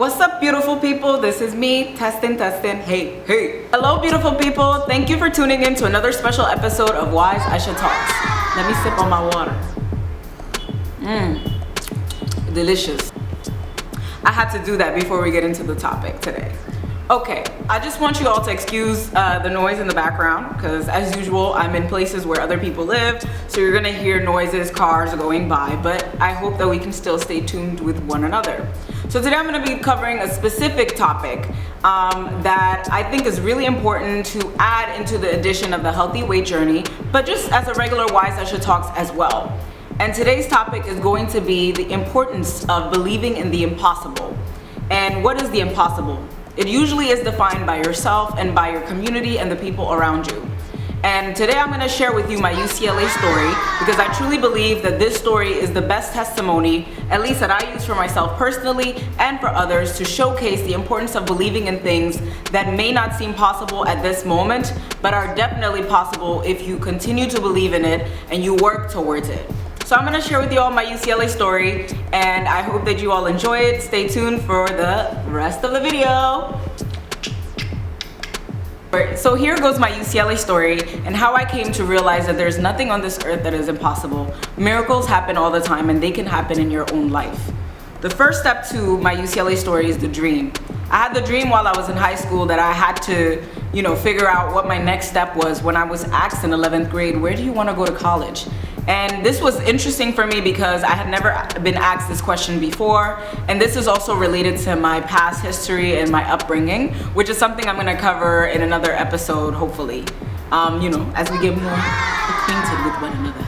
What's up, beautiful people? This is me, testing. Hey. Hello, beautiful people. Thank you for tuning in to another special episode of WiseAïchaTalks. Let me sip on my water. Delicious. I had to do that before we get into the topic today. Okay, I just want you all to excuse the noise in the background because as usual, I'm in places where other people live, so you're gonna hear noises, cars going by, but I hope that we can still stay tuned with one another. So today I'm gonna be covering a specific topic that I think is really important to add into the addition of the healthy weight journey, but just as a regular WiseAïchaTalks as well. And today's topic is going to be the importance of believing in the impossible. And what is the impossible? It usually is defined by yourself and by your community and the people around you. And today I'm going to share with you my UCLA story because I truly believe that this story is the best testimony, at least that I use for myself personally and for others, to showcase the importance of believing in things that may not seem possible at this moment, but are definitely possible if you continue to believe in it and you work towards it. So I'm going to share with you all my UCLA story, and I hope that you all enjoy it. Stay tuned for the rest of the video. So here goes my UCLA story and how I came to realize that there's nothing on this earth that is impossible. Miracles happen all the time, and they can happen in your own life. The first step to my UCLA story is the dream. I had the dream while I was in high school that I had to, figure out what my next step was when I was asked in 11th grade, where do you want to go to college? And this was interesting for me because I had never been asked this question before, and this is also related to my past history and my upbringing, which is something I'm going to cover in another episode, hopefully, as we get more acquainted with one another.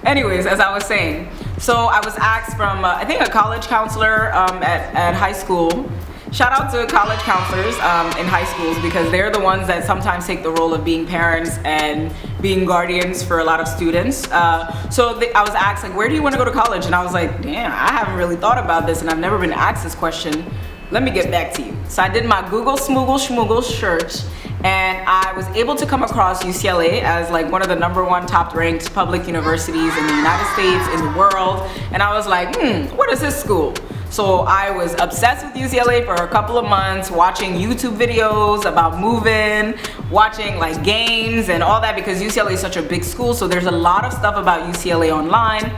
Anyways, as I was saying, so I was asked from, I think, a college counselor at high school. Shout out to college counselors in high schools because they're the ones that sometimes take the role of being parents and being guardians for a lot of students. I was asked, like, where do you want to go to college? And I was like, damn, I haven't really thought about this and I've never been asked this question. Let me get back to you. So I did my Google Schmoogle search, and I was able to come across UCLA as like one of the #1 top ranked public universities in the United States, in the world. And I was like, what is this school? So I was obsessed with UCLA for a couple of months, watching YouTube videos about moving, watching like games and all that, because UCLA is such a big school, so there's a lot of stuff about UCLA online.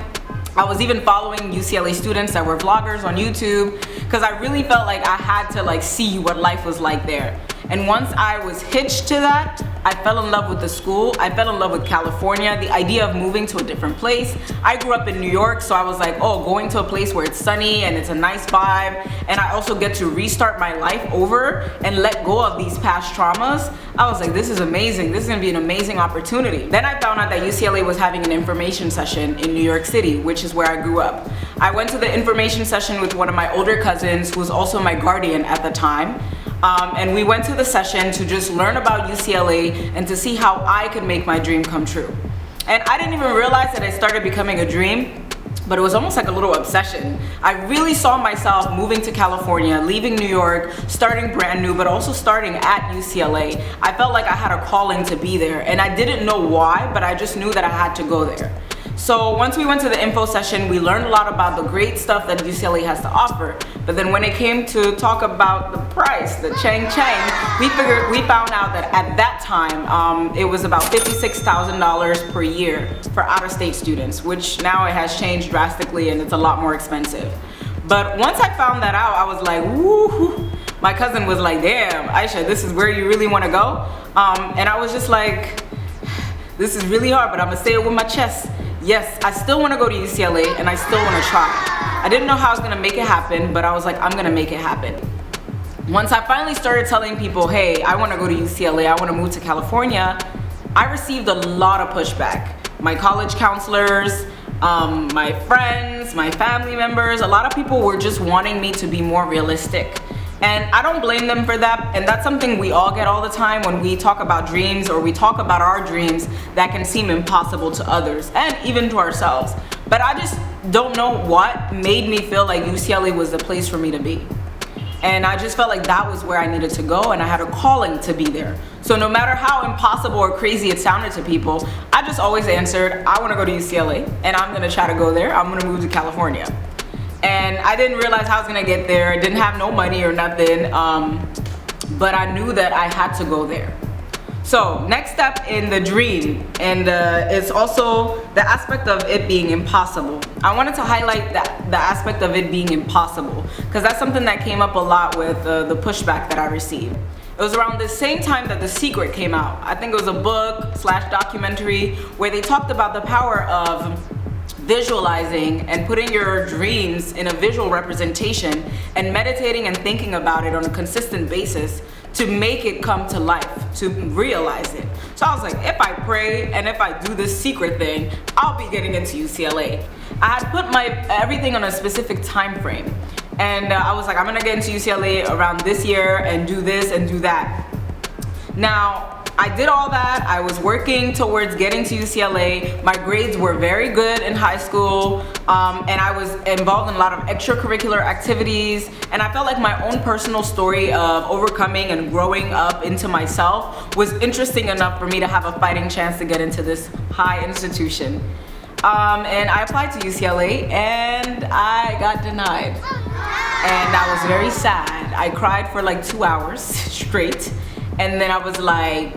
I was even following UCLA students that were vloggers on YouTube because I really felt like I had to see what life was like there. And once I was hitched to that, I fell in love with the school. I fell in love with California, the idea of moving to a different place. I grew up in New York, so I was like, oh, going to a place where it's sunny and it's a nice vibe, and I also get to restart my life over and let go of these past traumas. I was like, this is amazing. This is gonna be an amazing opportunity. Then I found out that UCLA was having an information session in New York City, which is where I grew up. I went to the information session with one of my older cousins, who was also my guardian at the time. And we went to the session to just learn about UCLA and to see how I could make my dream come true. And I didn't even realize that it started becoming a dream, but it was almost like a little obsession. I really saw myself moving to California, leaving New York, starting brand new, but also starting at UCLA. I felt like I had a calling to be there, and I didn't know why, but I just knew that I had to go there. So once we went to the info session, we learned a lot about the great stuff that UCLA has to offer. But then when it came to talk about the price, the chang, we found out that at that time, it was about $56,000 per year for out-of-state students, which now it has changed drastically and it's a lot more expensive. But once I found that out, I was like, woo. My cousin was like, damn, Aisha, this is where you really want to go? And I was just like, this is really hard, but I'm gonna say it with my chest. Yes, I still want to go to UCLA and I still want to try. I didn't know how I was going to make it happen, but I was like, I'm going to make it happen. Once I finally started telling people, hey, I want to go to UCLA, I want to move to California, I received a lot of pushback. My college counselors, my friends, my family members, a lot of people were just wanting me to be more realistic. And I don't blame them for that, and that's something we all get all the time when we talk about dreams or we talk about our dreams that can seem impossible to others and even to ourselves. But I just don't know what made me feel like UCLA was the place for me to be. And I just felt like that was where I needed to go, and I had a calling to be there. So no matter how impossible or crazy it sounded to people, I just always answered, I want to go to UCLA and I'm going to try to go there. I'm going to move to California. And I didn't realize how I was gonna get there. I didn't have no money or nothing, but I knew that I had to go there. So next step in the dream, and it's also the aspect of it being impossible. I wanted to highlight the aspect of it being impossible, because that's something that came up a lot with the pushback that I received. It was around the same time that The Secret came out. I think it was a book / documentary where they talked about the power of visualizing and putting your dreams in a visual representation and meditating and thinking about it on a consistent basis to make it come to life, to realize it. So I was like, if I pray and if I do this secret thing, I'll be getting into UCLA. I had put everything on a specific time frame. And I was like, I'm gonna get into UCLA around this year and do this and do that. Now, I did all that. I was working towards getting to UCLA. My grades were very good in high school, and I was involved in a lot of extracurricular activities, and I felt like my own personal story of overcoming and growing up into myself was interesting enough for me to have a fighting chance to get into this high institution. And I applied to UCLA, and I got denied. And I was very sad. I cried for like 2 hours straight, and then I was like,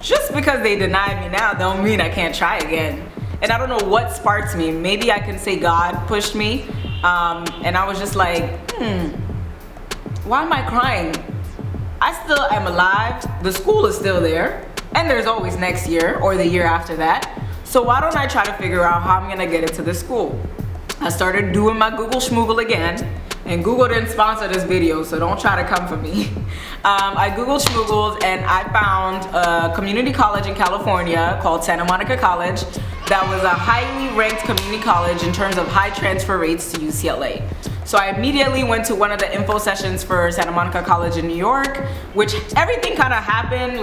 just because they denied me now don't mean I can't try again. And I don't know what sparked me. Maybe I can say God pushed me, and I was just like, why am I crying? I still am alive, the school is still there, and there's always next year or the year after that. So why don't I try to figure out how I'm gonna get into this school? I started doing my Google schmoogle again, and Google didn't sponsor this video, so don't try to come for me. I Googled schmoogled, and I found a community college in California called Santa Monica College that was a highly ranked community college in terms of high transfer rates to UCLA. So I immediately went to one of the info sessions for Santa Monica College in New York, which everything kind of happened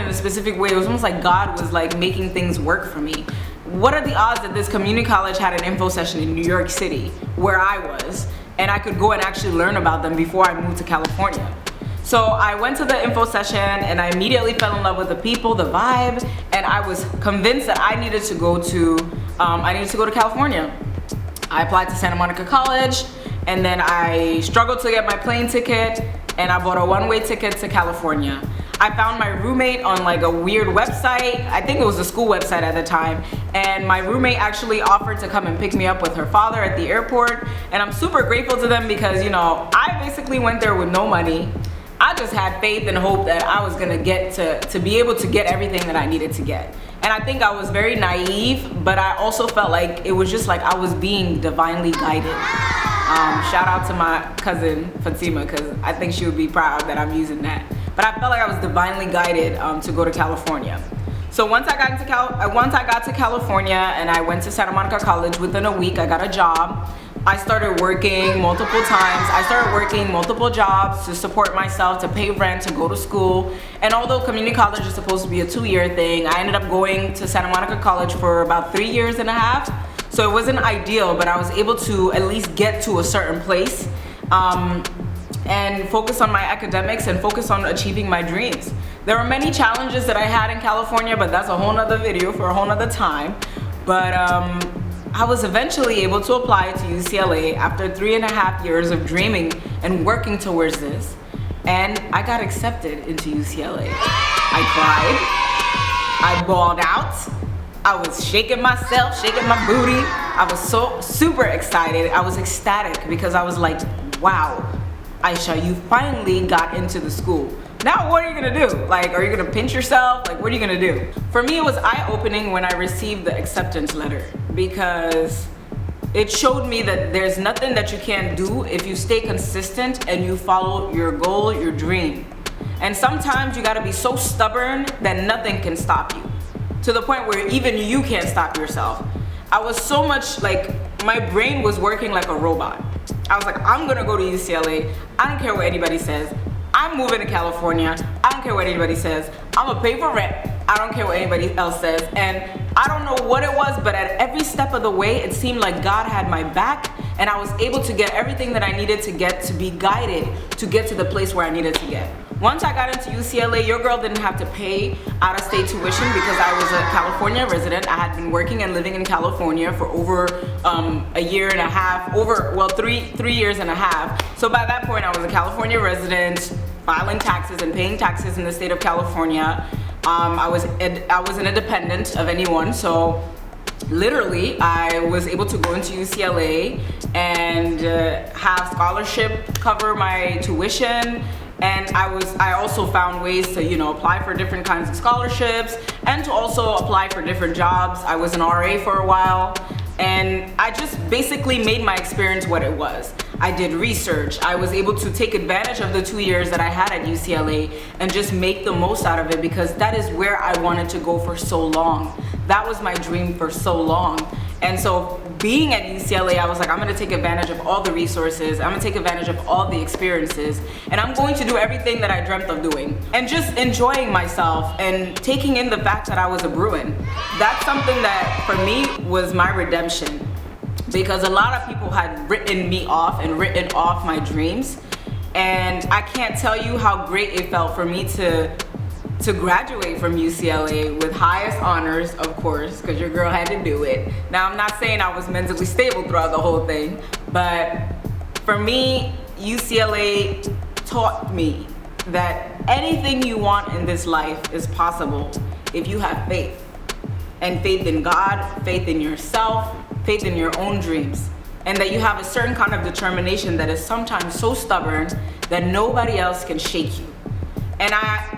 in a specific way. It was almost like God was like making things work for me. What are the odds that this community college had an info session in New York City, where I was, and I could go and actually learn about them before I moved to California? So I went to the info session, and I immediately fell in love with the people, the vibe, and I was convinced that I needed to go to California. I applied to Santa Monica College, and then I struggled to get my plane ticket, and I bought a one-way ticket to California. I found my roommate on like a weird website. I think it was a school website at the time, and my roommate actually offered to come and pick me up with her father at the airport, and I'm super grateful to them because, you know, I basically went there with no money. I just had faith and hope that I was gonna get to be able to get everything that I needed to get. And I think I was very naive, but I also felt like it was just like I was being divinely guided. Shout out to my cousin Fatima, because I think she would be proud that I'm using that. But I felt like I was divinely guided to go to California. So once I got to California and I went to Santa Monica College, within a week I got a job. I started working multiple times. I started working multiple jobs to support myself, to pay rent, to go to school. And although community college is supposed to be a 2-year thing, I ended up going to Santa Monica College for about 3.5 years. So it wasn't ideal, but I was able to at least get to a certain place and focus on my academics and focus on achieving my dreams. There were many challenges that I had in California, but that's a whole nother video for a whole nother time. But I was eventually able to apply to UCLA after 3.5 years of dreaming and working towards this. And I got accepted into UCLA. I cried, I bawled out, I was shaking myself, shaking my booty. I was so super excited. I was ecstatic because I was like, wow, Aisha, you finally got into the school. Now what are you gonna do? Like, are you gonna pinch yourself? Like, what are you gonna do? For me, it was eye-opening when I received the acceptance letter, because it showed me that there's nothing that you can't do if you stay consistent and you follow your goal, your dream. And sometimes you gotta be so stubborn that nothing can stop you, to the point where even you can't stop yourself. I was so much like, my brain was working like a robot. I was like, I'm gonna go to UCLA. I don't care what anybody says. I'm moving to California. I don't care what anybody says. I'm gonna pay for rent. I don't care what anybody else says. And I don't know what it was, but at every step of the way, it seemed like God had my back, and I was able to get everything that I needed to get, to be guided to get to the place where I needed to get. Once I got into UCLA, your girl didn't have to pay out-of-state tuition because I was a California resident. I had been working and living in California for over a year and a half, three years and a half. So by that point, I was a California resident, filing taxes and paying taxes in the state of California. I was an independent of anyone, so literally I was able to go into UCLA and have scholarship cover my tuition. And I also found ways to, apply for different kinds of scholarships and to also apply for different jobs. I was an RA for a while, and I just basically made my experience what it was. I did research. I was able to take advantage of the 2 years that I had at UCLA and just make the most out of it, because that is where I wanted to go for so long. That was my dream for so long. And so being at UCLA, I was like, I'm gonna take advantage of all the resources, I'm gonna take advantage of all the experiences, and I'm going to do everything that I dreamt of doing. And just enjoying myself and taking in the fact that I was a Bruin. That's something that, for me, was my redemption. Because a lot of people had written me off and written off my dreams. And I can't tell you how great it felt for me to graduate from UCLA with highest honors, of course, because your girl had to do it. Now, I'm not saying I was mentally stable throughout the whole thing, but for me, UCLA taught me that anything you want in this life is possible if you have faith. And faith in God, faith in yourself, faith in your own dreams. And that you have a certain kind of determination that is sometimes so stubborn that nobody else can shake you. And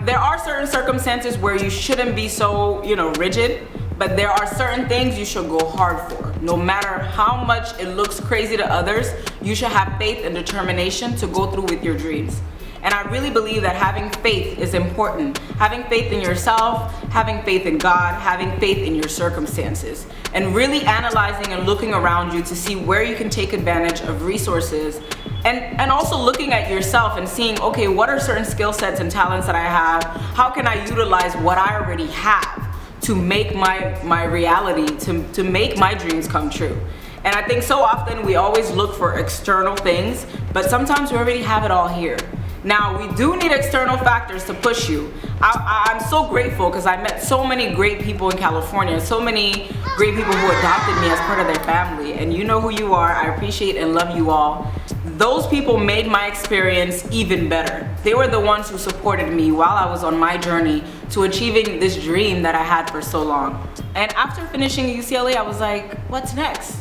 there are certain circumstances where you shouldn't be so, rigid, but there are certain things you should go hard for. No matter how much it looks crazy to others, you should have faith and determination to go through with your dreams. And I really believe that having faith is important. Having faith in yourself, having faith in God, having faith in your circumstances, and really analyzing and looking around you to see where you can take advantage of resources. And also looking at yourself and seeing, okay, what are certain skill sets and talents that I have? How can I utilize what I already have to make my reality, to make my dreams come true? And I think so often we always look for external things, but sometimes we already have it all here. Now, we do need external factors to push you. I'm so grateful because I met so many great people in California, so many great people who adopted me as part of their family. And you know who you are. I appreciate and love you all. Those people made my experience even better. They were the ones who supported me while I was on my journey to achieving this dream that I had for so long. And after finishing UCLA, I was like, what's next?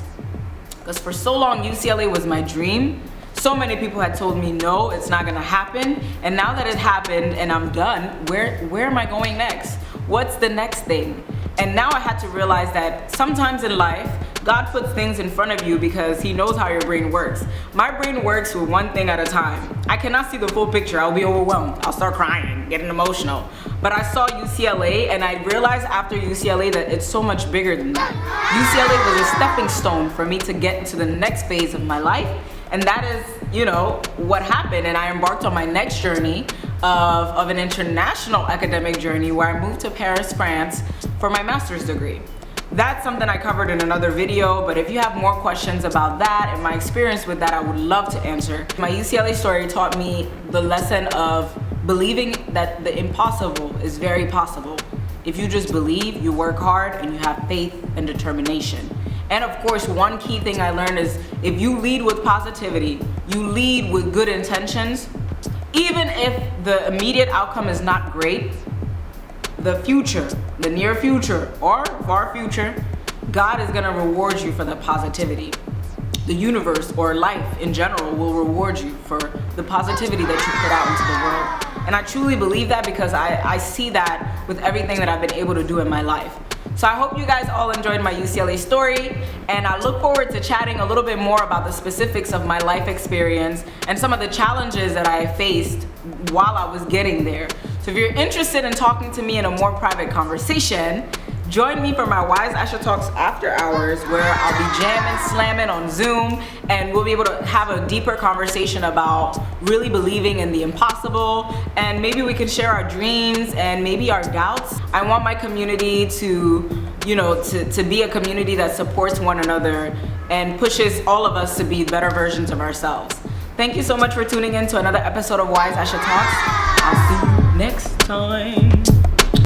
Because for so long, UCLA was my dream. So many people had told me, no, it's not gonna happen. And now that it happened and I'm done, where am I going next? What's the next thing? And now I had to realize that sometimes in life, God puts things in front of you because he knows how your brain works. My brain works with one thing at a time. I cannot see the full picture. I'll be overwhelmed. I'll start crying, getting emotional. But I saw UCLA and I realized after UCLA that it's so much bigger than that. UCLA was a stepping stone for me to get into the next phase of my life. And that is, what happened. And I embarked on my next journey of an international academic journey where I moved to Paris, France for my master's degree. That's something I covered in another video, but if you have more questions about that and my experience with that, I would love to answer. My UCLA story taught me the lesson of believing that the impossible is very possible. If you just believe, you work hard, and you have faith and determination. And of course, one key thing I learned is if you lead with positivity, you lead with good intentions, even if the immediate outcome is not great, the future, the near future or far future, God is gonna reward you for the positivity. The universe or life in general will reward you for the positivity that you put out into the world. And I truly believe that because I see that with everything that I've been able to do in my life. So I hope you guys all enjoyed my UCLA story, and I look forward to chatting a little bit more about the specifics of my life experience and some of the challenges that I faced while I was getting there. So if you're interested in talking to me in a more private conversation, join me for my WiseAïchaTalks After Hours, where I'll be jamming, slamming on Zoom, and we'll be able to have a deeper conversation about really believing in the impossible, and maybe we can share our dreams and maybe our doubts. I want my community to be a community that supports one another and pushes all of us to be better versions of ourselves. Thank you so much for tuning in to another episode of WiseAïchaTalks. I'll see you next time.